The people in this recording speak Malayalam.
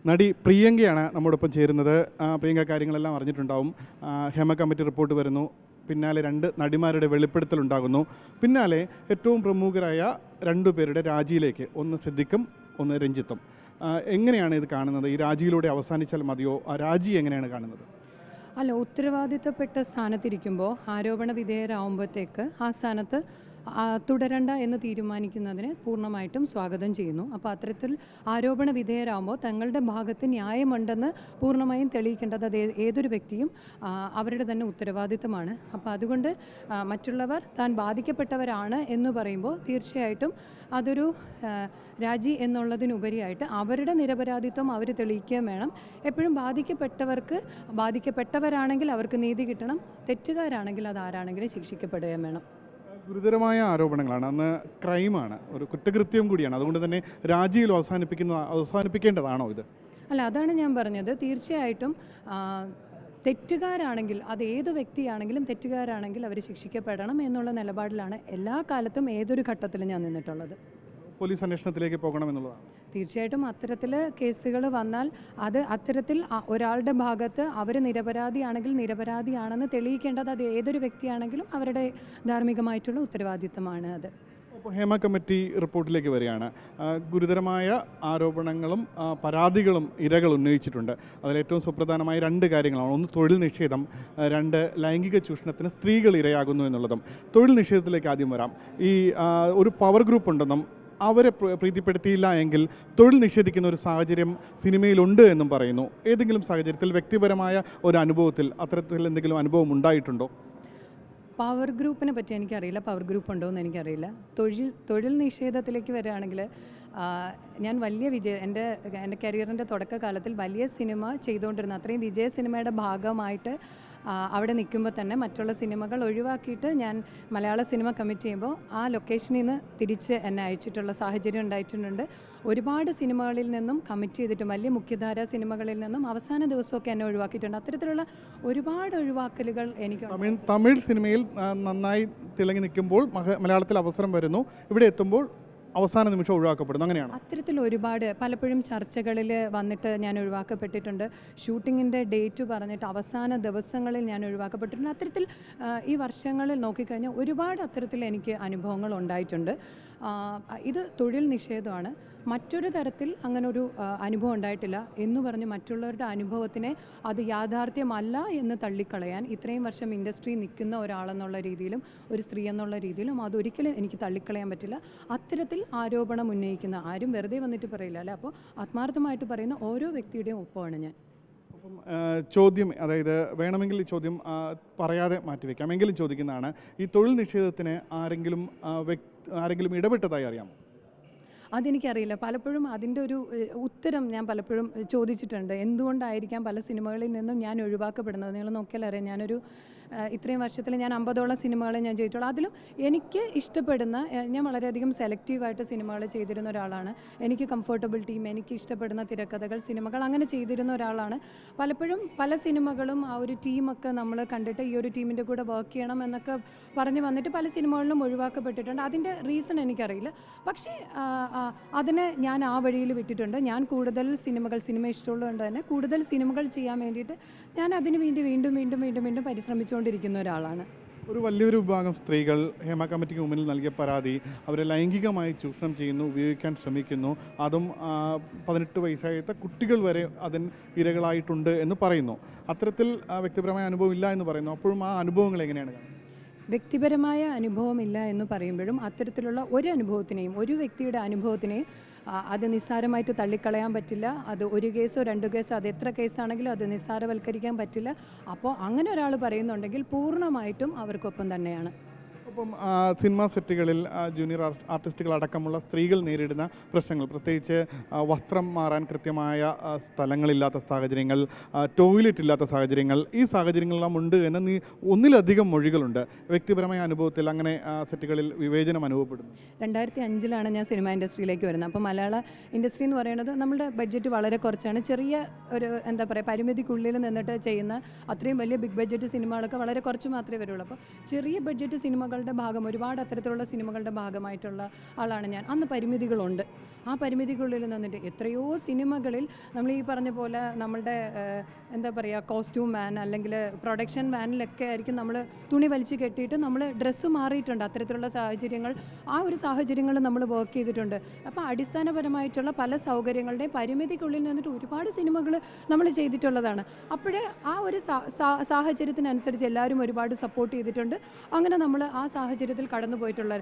നടി പ്രിയങ്കയാണ് നമ്മോടൊപ്പം ചേരുന്നത്. പ്രിയങ്ക കാര്യങ്ങളെല്ലാം അറിഞ്ഞിട്ടുണ്ടാവും. ഹേമ കമ്മിറ്റി റിപ്പോർട്ട് വരുന്നു, പിന്നാലെ 2 നടിമാരുടെ വെളിപ്പെടുത്തലുണ്ടാകുന്നു, പിന്നാലെ ഏറ്റവും പ്രമുഖരായ 2 പേരുടെ രാജിയിലേക്ക്, ഒന്ന് സിദ്ദിഖും ഒന്ന് രഞ്ജിത്തും. എങ്ങനെയാണ് ഇത് കാണുന്നത്? ഈ രാജിയിലൂടെ അവസാനിച്ചാൽ മതിയോ? ആ രാജി എങ്ങനെയാണ് കാണുന്നത്? അല്ല, ഉത്തരവാദിത്തപ്പെട്ട സ്ഥാനത്തിരിക്കുമ്പോൾ ആരോപണ വിധേയരാകുമ്പോഴത്തേക്ക് ആ സ്ഥാനത്ത് തുടരണ്ട എന്ന് തീരുമാനിക്കുന്നതിന് പൂർണ്ണമായിട്ടും സ്വാഗതം ചെയ്യുന്നു. അപ്പോൾ അത്തരത്തിൽ ആരോപണ വിധേയരാകുമ്പോൾ തങ്ങളുടെ ഭാഗത്ത് ന്യായമുണ്ടെന്ന് പൂർണ്ണമായും തെളിയിക്കേണ്ടത് അത് ഏതൊരു വ്യക്തിയും അവരുടെ തന്നെ ഉത്തരവാദിത്തമാണ്. അപ്പോൾ അതുകൊണ്ട് മറ്റുള്ളവർ താൻ ബാധിക്കപ്പെട്ടവരാണ് എന്ന് പറയുമ്പോൾ തീർച്ചയായിട്ടും അതൊരു രാജി എന്നുള്ളതിനുപരിയായിട്ട് അവരുടെ നിരപരാധിത്വം അവർ തെളിയിക്കുകയും വേണം. എപ്പോഴും ബാധിക്കപ്പെട്ടവരാണെങ്കിൽ അവർക്ക് നീതി കിട്ടണം, തെറ്റുകാരാണെങ്കിൽ അത് ആരാണെങ്കിലും ശിക്ഷിക്കപ്പെടുകയും വേണം. ഗുരുതരമായ ആരോപണങ്ങളാണ്, അന്ന് ക്രൈമാണ്, ഒരു കുറ്റകൃത്യം കൂടിയാണ്. അതുകൊണ്ട് തന്നെ രാജിയിൽ അവസാനിപ്പിക്കേണ്ടതാണോ ഇത്? അല്ല, അതാണ് ഞാൻ പറഞ്ഞത്. തീർച്ചയായിട്ടും തെറ്റുകാരാണെങ്കിൽ, അത് ഏത് വ്യക്തിയാണെങ്കിലും തെറ്റുകാരാണെങ്കിൽ അവർ ശിക്ഷിക്കപ്പെടണം എന്നുള്ള നിലപാടിലാണ് എല്ലാ കാലത്തും ഏതൊരു ഘട്ടത്തിലും ഞാൻ നിന്നിട്ടുള്ളത്. പോലീസ് അന്വേഷണത്തിലേക്ക് പോകണമെന്നുള്ളതാണ്. തീർച്ചയായിട്ടും അത്തരത്തിൽ കേസുകൾ വന്നാൽ അത് അത്തരത്തിൽ ഒരാളുടെ ഭാഗത്ത് അവർ നിരപരാധിയാണെങ്കിൽ നിരപരാധിയാണെന്ന് തെളിയിക്കേണ്ടത് അത് ഏതൊരു വ്യക്തിയാണെങ്കിലും അവരുടെ ധാർമ്മികമായിട്ടുള്ള ഉത്തരവാദിത്തമാണ് അത്. അപ്പോൾ ഹേമ കമ്മിറ്റി റിപ്പോർട്ടിലേക്ക് വരികയാണ്. ഗുരുതരമായ ആരോപണങ്ങളും പരാതികളും ഇരകൾ ഉന്നയിച്ചിട്ടുണ്ട്. അതിലേറ്റവും സുപ്രധാനമായ 2 കാര്യങ്ങളാണ്. ഒന്ന് തൊഴിൽ നിഷേധം, 2 ലൈംഗിക ചൂഷണത്തിന് സ്ത്രീകൾ ഇരയാകുന്നു എന്നുള്ളതും. തൊഴിൽ നിഷേധത്തിലേക്ക് ആദ്യം വരാം. ഈ ഒരു പവർ ഗ്രൂപ്പ് ഉണ്ടെന്നും അവരെ പ്രീതിപ്പെടുത്തിയില്ല എങ്കിൽ തൊഴിൽ നിഷേധിക്കുന്ന ഒരു സാഹചര്യം സിനിമയിലുണ്ട് എന്നും പറയുന്നു. ഏതെങ്കിലും സാഹചര്യത്തിൽ വ്യക്തിപരമായ ഒരു അനുഭവത്തിൽ അത്തരത്തിൽ എന്തെങ്കിലും അനുഭവം ഉണ്ടായിട്ടുണ്ടോ? പവർ ഗ്രൂപ്പിനെ പറ്റി എനിക്കറിയില്ല, പവർ ഗ്രൂപ്പ് ഉണ്ടോ എന്ന് എനിക്കറിയില്ല. തൊഴിൽ നിഷേധത്തിലേക്ക് വരികയാണെങ്കിൽ ഞാൻ വലിയ എൻ്റെ കരിയറിൻ്റെ തുടക്കകാലത്തിൽ വലിയ സിനിമ ചെയ്തുകൊണ്ടിരുന്ന അത്രയും വിജയ സിനിമയുടെ ഭാഗമായിട്ട് അവിടെ നിൽക്കുമ്പോൾ തന്നെ മറ്റുള്ള സിനിമകൾ ഒഴിവാക്കിയിട്ട് ഞാൻ മലയാള സിനിമ കമ്മിറ്റ് ചെയ്യുമ്പോൾ ആ ലൊക്കേഷനിൽ നിന്ന് തിരിച്ച് എന്നെ അയച്ചിട്ടുള്ള സാഹചര്യം ഉണ്ടായിട്ടുണ്ട്. ഒരുപാട് സിനിമകളിൽ നിന്നും കമ്മിറ്റ് ചെയ്തിട്ടും വലിയ മുഖ്യധാര സിനിമകളിൽ നിന്നും അവസാന ദിവസമൊക്കെ എന്നെ ഒഴിവാക്കിയിട്ടുണ്ട്. അത്തരത്തിലുള്ള ഒരുപാട് ഒഴിവാക്കലുകൾ എനിക്ക് തമിഴ് സിനിമയിൽ നന്നായി തിളങ്ങി നിൽക്കുമ്പോൾ മലയാളത്തിൽ അവസരം വരുന്നു, ഇവിടെ എത്തുമ്പോൾ അവസാന നിമിഷം ഒഴിവാക്കപ്പെടുന്നു, അങ്ങനെയാണ്. അത്തരത്തിൽ ഒരുപാട് പലപ്പോഴും ചർച്ചകളിൽ വന്നിട്ട് ഞാൻ ഒഴിവാക്കപ്പെട്ടിട്ടുണ്ട്. ഷൂട്ടിങ്ങിൻ്റെ ഡേറ്റ് പറഞ്ഞിട്ട് അവസാന ദിവസങ്ങളിൽ ഞാൻ ഒഴിവാക്കപ്പെട്ടിട്ടുണ്ട്. അത്തരത്തിൽ ഈ വർഷങ്ങളിൽ നോക്കിക്കഴിഞ്ഞാൽ ഒരുപാട് അത്തരത്തിൽ എനിക്ക് അനുഭവങ്ങൾ ഉണ്ടായിട്ടുണ്ട്. ഇത് തൊഴിൽ നിഷേധമാണ്. മറ്റൊരു തരത്തിൽ അങ്ങനൊരു അനുഭവം ഉണ്ടായിട്ടില്ല എന്ന് പറഞ്ഞ് മറ്റുള്ളവരുടെ അനുഭവത്തിനെ അത് യാഥാർത്ഥ്യമല്ല എന്ന് തള്ളിക്കളയാൻ ഇത്രയും വർഷം ഇൻഡസ്ട്രി നിൽക്കുന്ന ഒരാളെന്നുള്ള രീതിയിലും ഒരു സ്ത്രീ എന്നുള്ള രീതിയിലും അതൊരിക്കലും എനിക്ക് തള്ളിക്കളയാൻ പറ്റില്ല. അത്തരത്തിൽ ആരോപണം ഉന്നയിക്കുന്ന ആരും വെറുതെ വന്നിട്ട് പറയില്ല അല്ലേ. അപ്പോൾ ആത്മാർത്ഥമായിട്ട് പറയുന്ന ഓരോ വ്യക്തിയുടെയും ഒപ്പമാണ് ഞാൻ. അപ്പം ചോദ്യം, അതായത് വേണമെങ്കിൽ ഈ ചോദ്യം പറയാതെ മാറ്റിവെക്കാം, എങ്കിലും ചോദിക്കുന്നതാണ്. ഈ തൊഴിൽ നിഷേധത്തിന് ആരെങ്കിലും ഇടപെട്ടതായി അറിയാമോ? അതെനിക്കറിയില്ല. പലപ്പോഴും അതിൻ്റെ ഒരു ഉത്തരം ഞാൻ പലപ്പോഴും ചോദിച്ചിട്ടുണ്ട്. എന്തുകൊണ്ടായിരിക്കാം പല സിനിമകളിൽ നിന്നും ഞാൻ ഒഴിവാക്കപ്പെടുന്നത്? നിങ്ങൾ നോക്കിയാൽ അറിയാം, ഞാനൊരു ഇത്രയും വർഷത്തിൽ ഞാൻ 50ഓളം സിനിമകളെ ഞാൻ ചെയ്തിട്ടുള്ളൂ. അതിലും എനിക്ക് ഇഷ്ടപ്പെടുന്ന, ഞാൻ വളരെയധികം സെലക്റ്റീവായിട്ട് സിനിമകൾ ചെയ്തിരുന്ന ഒരാളാണ്. എനിക്ക് കംഫർട്ടബിൾ ടീം, എനിക്ക് ഇഷ്ടപ്പെടുന്ന തിരക്കഥകൾ, സിനിമകൾ അങ്ങനെ ചെയ്തിരുന്ന ഒരാളാണ്. പലപ്പോഴും പല സിനിമകളും ആ ഒരു ടീമൊക്കെ നമ്മൾ കണ്ടിട്ട് ഈ ഒരു ടീമിൻ്റെ കൂടെ വർക്ക് ചെയ്യണം എന്നൊക്കെ പറഞ്ഞ് വന്നിട്ട് പല സിനിമകളിലും ഒഴിവാക്കപ്പെട്ടിട്ടുണ്ട്. അതിൻ്റെ റീസൺ എനിക്കറിയില്ല. പക്ഷേ അതിനെ ഞാൻ ആ വഴിയിൽ വിട്ടിട്ടുണ്ട്. ഞാൻ കൂടുതൽ സിനിമ ഇഷ്ടമുള്ളതുകൊണ്ട് തന്നെ കൂടുതൽ സിനിമകൾ ചെയ്യാൻ വേണ്ടിയിട്ട് ഞാൻ അതിന് വേണ്ടി വീണ്ടും പരിശ്രമിച്ചുകൊണ്ടിരിക്കുന്ന ഒരാളാണ്. ഒരു വലിയൊരു വിഭാഗം സ്ത്രീകൾ ഹേമ കമ്മിറ്റിക്ക് മുന്നിൽ നൽകിയ പരാതി അവരെ ലൈംഗികമായി ചൂഷണം ചെയ്യുന്നു, ഉപയോഗിക്കാൻ ശ്രമിക്കുന്നു, അതും 18 വയസ്സായ കുട്ടികൾ വരെ അതിന് ഇരകളായിട്ടുണ്ട് എന്ന് പറയുന്നു. അത്തരത്തിൽ വ്യക്തിപരമായ അനുഭവം ഇല്ല എന്ന് പറയുന്നു. അപ്പോഴും ആ അനുഭവങ്ങൾ എങ്ങനെയാണ് കാണുന്നത്? വ്യക്തിപരമായ അനുഭവമില്ല എന്ന് പറയുമ്പോഴും അത്തരത്തിലുള്ള ഒരു അനുഭവത്തിനെയും, ഒരു വ്യക്തിയുടെ അനുഭവത്തിനെയും അത് നിസ്സാരമായിട്ട് തള്ളിക്കളയാൻ പറ്റില്ല. അത് 1 കേസോ 2 കേസോ അത് എത്ര കേസാണെങ്കിലും അത് നിസ്സാരവൽക്കരിക്കാൻ പറ്റില്ല. അപ്പോൾ അങ്ങനെ ഒരാൾ പറയുന്നുണ്ടെങ്കിൽ പൂർണ്ണമായിട്ടും അവർക്കൊപ്പം തന്നെയാണ്. അപ്പം സിനിമാ സെറ്റുകളിൽ ജൂനിയർ ആർട്ടിസ്റ്റുകൾ അടക്കമുള്ള സ്ത്രീകൾ നേരിടുന്ന പ്രശ്നങ്ങൾ, പ്രത്യേകിച്ച് വസ്ത്രം മാറാൻ കൃത്യമായ സ്ഥലങ്ങളില്ലാത്ത സാഹചര്യങ്ങൾ, ടോയ്ലറ്റ് ഇല്ലാത്ത സാഹചര്യങ്ങൾ, ഈ സാഹചര്യങ്ങളെല്ലാം ഉണ്ട് എന്ന് ഒന്നിലധികം മൊഴികളുണ്ട്. വ്യക്തിപരമായ അനുഭവത്തിൽ അങ്ങനെ സെറ്റുകളിൽ വിവേചനം അനുഭവപ്പെടുന്നു. 2005 ഞാൻ സിനിമ ഇൻഡസ്ട്രിയിലേക്ക് വരുന്നത്. അപ്പോൾ മലയാള ഇൻഡസ്ട്രി എന്ന് പറയുന്നത് നമ്മുടെ ബഡ്ജറ്റ് വളരെ കുറച്ചാണ്. ചെറിയ ഒരു പരിമിതിക്കുള്ളിൽ നിന്നിട്ട് ചെയ്യുന്ന അത്രയും വലിയ ബിഗ് ബഡ്ജറ്റ് സിനിമകളൊക്കെ വളരെ കുറച്ച് മാത്രമേ വരുള്ളൂ. അപ്പോൾ ചെറിയ ബഡ്ജറ്റ് സിനിമകൾ സിനിമകളുടെ ഒരുപാട് അത്തരത്തിലുള്ള സിനിമകളുടെ ഭാഗമായിട്ടുള്ള ആളാണ് ഞാൻ. അന്ന് പരിമിതികളുണ്ട്. ആ പരിമിതിക്കുള്ളിൽ നിന്നിട്ട് എത്രയോ സിനിമകളിൽ നമ്മൾ ഈ പറഞ്ഞ പോലെ നമ്മളുടെ എന്താ പറയുക, കോസ്റ്റ്യൂം വാൻ അല്ലെങ്കിൽ പ്രൊഡക്ഷൻ വാനിലൊക്കെ ആയിരിക്കും നമ്മൾ തുണി വലിച്ച് കെട്ടിയിട്ട് നമ്മൾ ഡ്രസ്സ് മാറിയിട്ടുണ്ട്. അത്തരത്തിലുള്ള സാഹചര്യങ്ങൾ, ആ ഒരു സാഹചര്യങ്ങൾ നമ്മൾ വർക്ക് ചെയ്തിട്ടുണ്ട്. അപ്പോൾ അടിസ്ഥാനപരമായിട്ടുള്ള പല സൗകര്യങ്ങളുടെയും പരിമിതിക്കുള്ളിൽ നിന്നിട്ട് ഒരുപാട് സിനിമകൾ നമ്മൾ ചെയ്തിട്ടുള്ളതാണ്. അപ്പോഴേ ആ ഒരു സാഹചര്യത്തിനനുസരിച്ച് എല്ലാവരും ഒരുപാട് സപ്പോർട്ട് ചെയ്തിട്ടുണ്ട്. അങ്ങനെ നമ്മൾ ആ സാഹചര്യത്തിൽ കടന്നു പോയിട്ടുള്ള